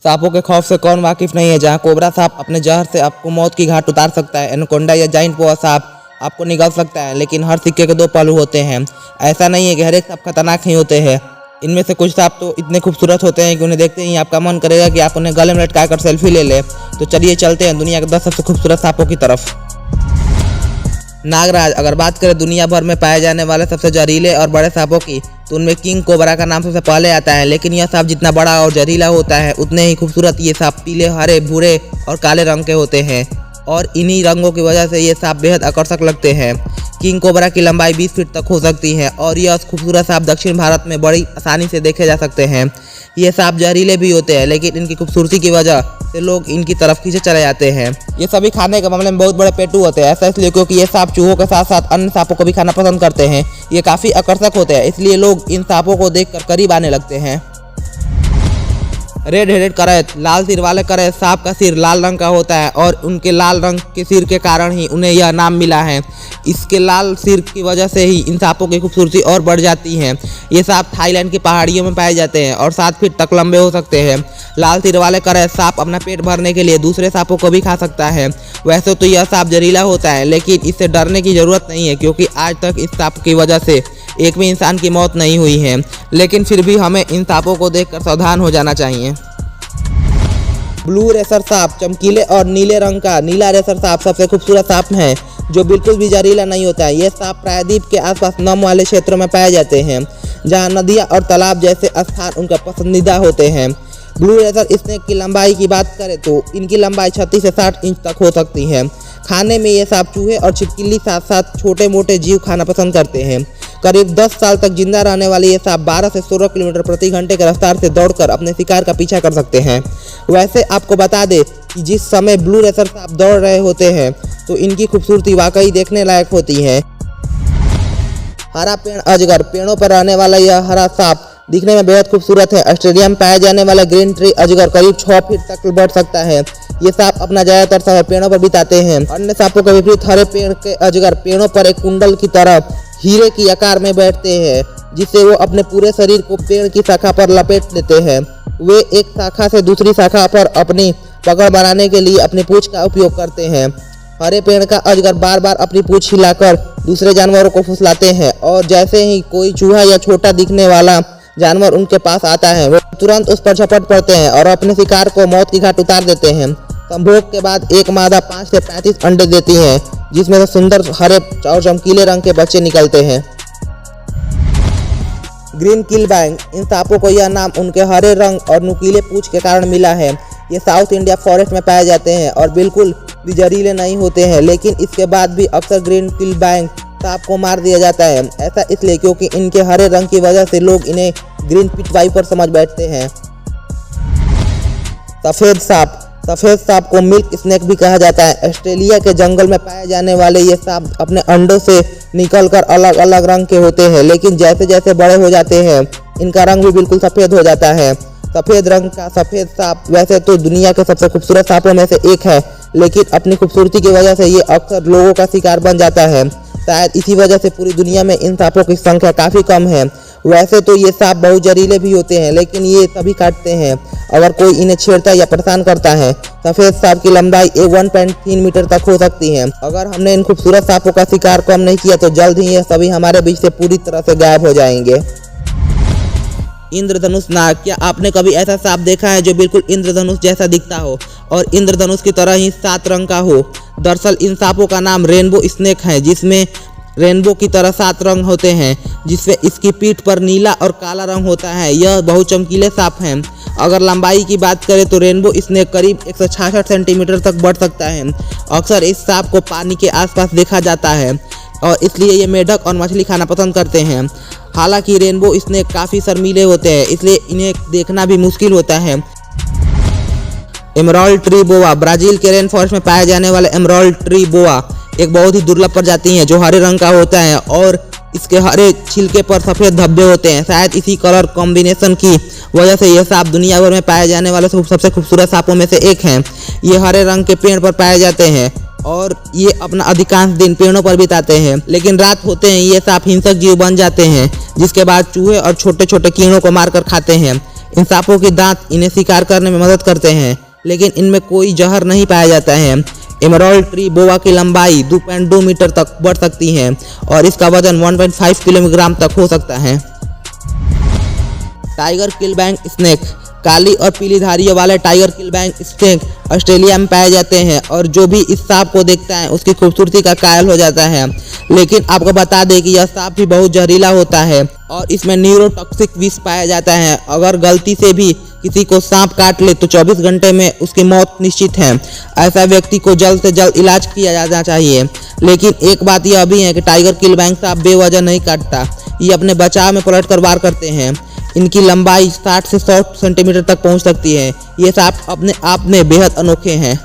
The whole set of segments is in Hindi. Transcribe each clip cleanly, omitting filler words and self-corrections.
सांपों के खौफ से कौन वाकिफ नहीं है। जहां कोबरा सांप अपने जहर से आपको मौत की घाट उतार सकता है, एनाकोंडा या जाइंट बोआ सांप आपको निगल सकता है, लेकिन हर सिक्के के दो पहलू होते हैं। ऐसा नहीं है कि हर एक सांप खतरनाक ही होते हैं। इनमें से कुछ सांप तो इतने खूबसूरत होते हैं कि उन्हें देखते ही आपका मन करेगा कि आप उन्हें गले में लटका कर सेल्फी ले लें। तो चलिए चलते हैं दुनिया के 10 सबसे खूबसूरत सांपों की तरफ। नागराज। अगर बात करें दुनिया भर में पाए जाने वाले सबसे जहरीले और बड़े सांपों की, तो उनमें किंग कोबरा का नाम सबसे पहले आता है। लेकिन यह सांप जितना बड़ा और जहरीला होता है, उतने ही खूबसूरत ये सांप पीले, हरे, भूरे और काले रंग के होते हैं, और इन्हीं रंगों की वजह से ये सांप बेहद आकर्षक लगते हैं। किंग कोबरा की लंबाई 20 फीट तक हो सकती है और यह खूबसूरत सांप दक्षिण भारत में बड़ी आसानी से देखे जा सकते हैं। ये सांप जहरीले भी होते हैं, लेकिन इनकी खूबसूरती की वजह से लोग इनकी तरफ खींचे चले जाते हैं। ये सभी खाने के मामले में बहुत बड़े पेटू होते हैं। ऐसा इसलिए क्योंकि ये सांप चूहों के साथ साथ अन्य सांपों को भी खाना पसंद करते हैं। ये काफ़ी आकर्षक होते हैं, इसलिए लोग इन सांपों को देखकर करीब आने लगते हैं। रेड हेडेड करैत। लाल सिर वाले करैत सांप का सिर लाल रंग का होता है और उनके लाल रंग के सिर के कारण ही उन्हें यह नाम मिला है। इसके लाल सिर की वजह से ही इन सांपों की खूबसूरती और बढ़ जाती है। ये सांप थाईलैंड की पहाड़ियों में पाए जाते हैं और 7 फीट तक लंबे हो सकते हैं। लाल सिर वाले करैत सांप अपना पेट भरने के लिए दूसरे सांपों को भी खा सकता है। वैसे तो यह सांप जहरीला होता है, लेकिन इससे डरने की ज़रूरत नहीं है, क्योंकि आज तक इस सांप की वजह से एक भी इंसान की मौत नहीं हुई है। लेकिन फिर भी हमें इन सांपों को देखकर सावधान हो जाना चाहिए। ब्लू रेसर सांप। चमकीले और नीले रंग का नीला रेसर सांप सबसे खूबसूरत सांप है, जो बिल्कुल भी जहरीला नहीं होता है। ये सांप प्रायद्वीप के आसपास नम वाले क्षेत्रों में पाए जाते हैं, जहां नदियां और तालाब जैसे स्थान उनका पसंदीदा होते हैं। ब्लू रेसर स्नेक की लंबाई की बात करें तो इनकी लंबाई 36 से 60 इंच तक हो सकती है। खाने में ये सांप चूहे और छिपकली साथ साथ छोटे मोटे जीव खाना पसंद करते हैं। करीब 10 साल तक जिंदा रहने वाले ये सांप 12 से 16 किलोमीटर प्रति घंटे की रफ्तार से दौड़कर अपने शिकार का पीछा कर सकते हैं। वैसे आपको बता दें कि जिस समय ब्लू रेसर सांप दौड़ रहे होते हैं, तो इनकी खूबसूरती वाकई देखने लायक होती है। हरा पेड़ अजगर। पेड़ों पर रहने वाला यह हरा सांप दिखने में बेहद खूबसूरत है। ऑस्ट्रेलिया में पाया जाने वाला ग्रीन ट्री अजगर करीब 6 फीट तक बढ़ सकता है। ये सांप अपना ज्यादातर समय पेड़ों पर बिताते हैं। अन्य सांपों के विपरीत हरे पेड़ के अजगर पेड़ों पर एक कुंडल की तरह हीरे की आकार में बैठते हैं, जिससे वो अपने पूरे शरीर को पेड़ की शाखा पर लपेट लेते हैं। वे एक शाखा से दूसरी शाखा पर अपनी पकड़ बनाने के लिए अपनी पूंछ का उपयोग करते हैं। हरे पेड़ का अजगर बार बार अपनी पूंछ हिलाकर दूसरे जानवरों को फुसलाते हैं, और जैसे ही कोई चूहा या छोटा दिखने वाला जानवर उनके पास आता है, वो तुरंत उस पर झपट पड़ते हैं और अपने शिकार को मौत की घाट उतार देते हैं। संभोग के बाद एक मादा 5 से 35 अंडे देती है, जिसमें से सुंदर हरे और चमकीले रंग के बच्चे निकलते हैं। ग्रीन किलबैक। इन सांपों को यह नाम उनके हरे रंग और नुकीले पूंछ के कारण मिला है। ये साउथ इंडिया फॉरेस्ट में पाए जाते हैं और बिल्कुल भी जहरीले नहीं होते हैं, लेकिन इसके बाद भी अक्सर ग्रीन किलबैक सांप को मार दिया जाता है। ऐसा इसलिए क्योंकि इनके हरे रंग की वजह से लोग इन्हें ग्रीन पिट वाइपर समझ बैठते हैं। सफ़ेद सांप। सफ़ेद सांप को मिल्क स्नेक भी कहा जाता है। ऑस्ट्रेलिया के जंगल में पाए जाने वाले ये सांप अपने अंडों से निकलकर अलग अलग रंग के होते हैं, लेकिन जैसे जैसे बड़े हो जाते हैं इनका रंग भी बिल्कुल सफ़ेद हो जाता है। सफ़ेद रंग का सफ़ेद सांप वैसे तो दुनिया के सबसे खूबसूरत सांपों में से एक है, लेकिन अपनी खूबसूरती की वजह से ये अक्सर लोगों का शिकार बन जाता है। शायद इसी वजह से पूरी दुनिया में इन सांपों की संख्या काफ़ी कम है। वैसे तो ये सांप बहुत जहरीले भी होते हैं, लेकिन ये सभी काटते हैं अगर कोई इन्हें छेड़ता या परेशान करता है। सफ़ेद सांप की लंबाई 1.3 मीटर तक हो सकती है। अगर हमने इन खूबसूरत सांपों का शिकार कम नहीं किया, तो जल्द ही ये सभी हमारे बीच से पूरी तरह से गायब हो जाएंगे। इंद्रधनुष नाग। क्या आपने कभी ऐसा सांप देखा है जो बिल्कुल इंद्रधनुष जैसा दिखता हो और इंद्रधनुष की तरह ही 7 रंग का हो? दरअसल इन सांपों का नाम रेनबो स्नेक है, जिसमें रेनबो की तरह 7 रंग होते हैं, जिसमें इसकी पीठ पर नीला और काला रंग होता है। यह बहुत चमकीले सांप हैं। अगर लंबाई की बात करें तो रेनबो स्नेक करीब 166 सेंटीमीटर तक बढ़ सकता है। अक्सर इस सांप को पानी के आसपास देखा जाता है और इसलिए ये मेढक और मछली खाना पसंद करते हैं। हालांकि रेनबो स्नेक काफ़ी शर्मीले होते हैं, इसलिए इन्हें देखना भी मुश्किल होता है। एमराल्ड ट्री बोआ। ब्राज़ील के रेन फॉरेस्ट में पाए जाने वाले एमराल्ड ट्री बोआ एक बहुत ही दुर्लभ प्रजाति है, जो हरे रंग का होता है और इसके हरे छिलके पर सफ़ेद धब्बे होते हैं। शायद इसी कलर कॉम्बिनेशन की वजह से यह सांप दुनिया भर में पाए जाने वाले सबसे खूबसूरत सांपों में से एक हैं। ये हरे रंग के पेड़ पर पाए जाते हैं और ये अपना अधिकांश दिन पेड़ों पर बिताते हैं, लेकिन रात होते ही ये सांप हिंसक जीव बन जाते हैं, जिसके बाद चूहे और छोटे छोटे कीड़ों को मारकर खाते हैं। इन सांपों के दांत इन्हें शिकार करने में मदद करते हैं, लेकिन इनमें कोई जहर नहीं पाया जाता है। एमराल्ड ट्री बोआ की लंबाई 2.2 मीटर तक बढ़ सकती है और इसका वजन 1.5 किलोग्राम तक हो सकता है। Tiger किलबैक snake. काली और पीली धारियों वाले टाइगर किलबैक स्नेक ऑस्ट्रेलिया में पाए जाते हैं और जो भी इस सांप को देखता है उसकी खूबसूरती का कायल हो जाता है। लेकिन आपको बता दें कि यह सांप भी बहुत जहरीला होता है और इसमें न्यूरोटॉक्सिक विष पाया जाता है। अगर गलती से भी किसी को सांप काट ले तो 24 घंटे में उसकी मौत निश्चित है। ऐसा व्यक्ति को जल्द से जल्द इलाज किया जाना चाहिए। लेकिन एक बात यह भी है कि टाइगर किलबैक सांप बेवजह नहीं काटता, ये अपने बचाव में पलट कर वार करते हैं। इनकी लंबाई 60 से 100 सेंटीमीटर तक पहुंच सकती है। ये सांप अपने आप में बेहद अनोखे हैं।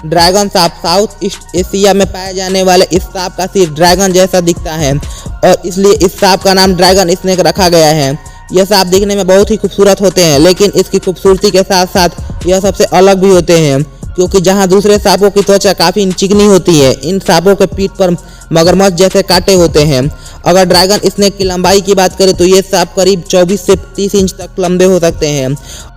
ड्रैगन सांप। साउथ ईस्ट एशिया में पाए जाने वाले इस सांप का सिर ड्रैगन जैसा दिखता है और इसलिए इस सांप का नाम ड्रैगन स्नेक रखा गया है। यह सांप दिखने में बहुत ही खूबसूरत होते हैं, लेकिन इसकी खूबसूरती के साथ साथ यह सबसे अलग भी होते हैं, क्योंकि जहां दूसरे सांपों की त्वचा काफ़ी चिकनी होती है, इन सांपों के पीठ पर मगरमच्छ जैसे कांटे होते हैं। अगर ड्रैगन स्नेक की लंबाई की बात करें तो ये सांप करीब 24 से 30 इंच तक लंबे हो सकते हैं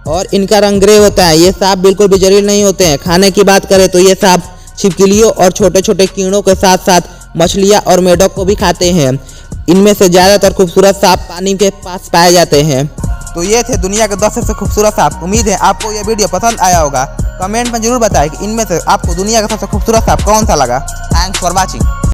और इनका रंग ग्रे होता है। ये सांप बिल्कुल भी जहरीले नहीं होते हैं। खाने की बात करें तो ये सांप छिपकलियों और छोटे छोटे कीड़ों के साथ साथ मछलियाँ और मेढक को भी खाते हैं। इनमें से ज़्यादातर खूबसूरत सांप पानी के पास पाए जाते हैं। तो ये थे दुनिया के 10 सबसे खूबसूरत सांप। उम्मीद है आपको ये वीडियो पसंद आया होगा। कमेंट में जरूर बताएं कि इनमें से आपको दुनिया का सबसे खूबसूरत सांप कौन सा लगा। Thanks for watching.